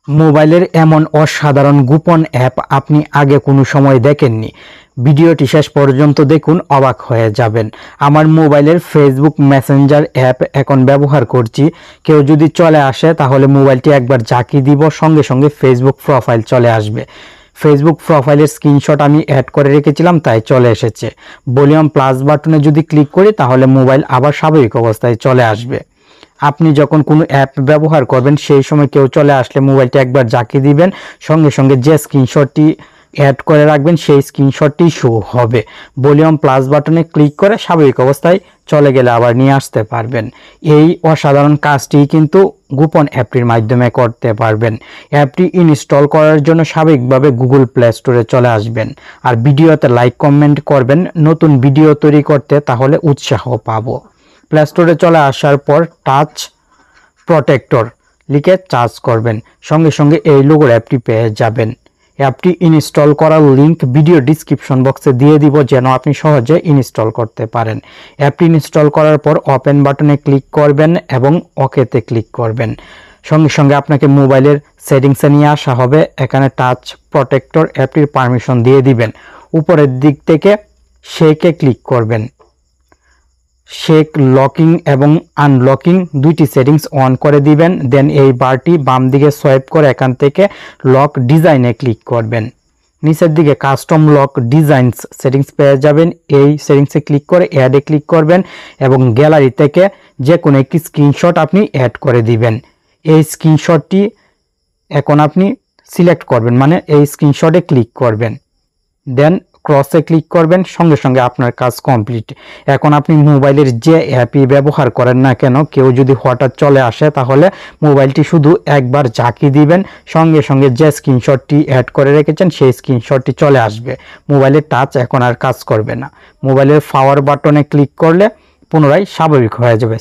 মোবাইলের এমন অসাধারণ গোপন অ্যাপ আপনি আগে কোনো সময় দেখেননি। ভিডিওটি শেষ পর্যন্ত দেখুন, অবাক হয়ে যাবেন। আমার মোবাইলের ফেসবুক মেসেঞ্জার অ্যাপ এখন ব্যবহার করছি। কেউ যদি চলে আসে তাহলে মোবাইলটি একবার ঝাঁকি দিব, সঙ্গে সঙ্গে ফেসবুক প্রোফাইল চলে আসবে। ফেসবুক প্রোফাইলের স্ক্রিনশট আমি অ্যাড করে রেখেছিলাম, তাই চলে এসেছে। ভলিউম প্লাস বাটনে যদি ক্লিক করি তাহলে মোবাইল আবার স্বাভাবিক অবস্থায় চলে আসবে। আপনি যখন কোনো অ্যাপ ব্যবহার করবেন সেই সময় কেউ চলে আসলে মোবাইলটা একবার ঝাঁকি দিবেন, সঙ্গে সঙ্গে যে স্ক্রিনশটটি অ্যাড করে রাখবেন সেই স্ক্রিনশটটি শো হবে। ভলিউম প্লাস বাটনে ক্লিক করে স্বাভাবিক অবস্থায় চলে গেলে আবার নিয়ে আসতে পারবেন। এই অসাধারণ কাজটি কিন্তু গোপন অ্যাপটির মাধ্যমে করতে পারবেন। অ্যাপটি ইনস্টল করার জন্য স্বাভাবিকভাবে গুগল প্লে স্টোরে চলে আসবেন, আর ভিডিওতে লাইক কমেন্ট করবেন নতুন ভিডিও তৈরি করতে, তাহলে উৎসাহ পাবো। প্লে স্টোরে চলে আসার পর টাচ প্রোটেক্টর লিখে চার্জ করবেন, সঙ্গে সঙ্গে এই লোগোর অ্যাপটি পেয়ে যাবেন। অ্যাপটি ইনস্টল করার লিঙ্ক ভিডিও ডিসক্রিপশন বক্সে দিয়ে দিব, যেন আপনি সহজে ইনস্টল করতে পারেন। অ্যাপটি ইনস্টল করার পর ওপেন বাটনে ক্লিক করবেন এবং ওকেতে ক্লিক করবেন। সঙ্গে সঙ্গে আপনাকে মোবাইলের সেটিংসে নিয়ে আসা হবে। এখানে টাচ প্রোটেক্টর অ্যাপটির পারমিশন দিয়ে দিবেন। উপরের দিক থেকে শেকে ক্লিক করবেন। শেক লকিং এবং আনলকিং দুইটি সেটিংস অন করে দিবেন। দেন এই বারটি বাম দিকে সোয়াইপ করে এখান থেকে লক ডিজাইনে ক্লিক করবেন। নিচের দিকে কাস্টম লক ডিজাইনস সেটিংস পেয়ে যাবেন। এই সেটিংসে ক্লিক করে অ্যাডে ক্লিক করবেন এবং গ্যালারি থেকে যে কোনো একটি স্ক্রিনশট আপনি অ্যাড করে দিবেন। এই স্ক্রিনশটটি এখন আপনি সিলেক্ট করবেন, মানে এই স্ক্রিনশটে ক্লিক করবেন, দেন ক্রসে ক্লিক করবেন, সঙ্গে সঙ্গে আপনার কাজ কমপ্লিট। এখন আপনি মোবাইলের যে অ্যাপই ব্যবহার করেন না কেন, কেউ যদি হঠাৎ চলে আসে তাহলে মোবাইলটি শুধু একবার ঝাঁকি দিবেন, সঙ্গে সঙ্গে যে স্ক্রিনশটটি অ্যাড করে রেখেছেন সেই স্ক্রিনশটটি চলে আসবে। মোবাইলের টাচ এখন আর কাজ করবে না। মোবাইলের পাওয়ার বাটনে ক্লিক করলে পুনরায় স্বাভাবিক হয়ে যাবে।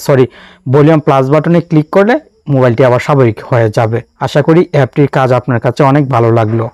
ভলিউম প্লাস বাটনে ক্লিক করলে মোবাইলটি আবার স্বাভাবিক হয়ে যাবে। আশা করি অ্যাপটির কাজ আপনার কাছে অনেক ভালো লাগলো।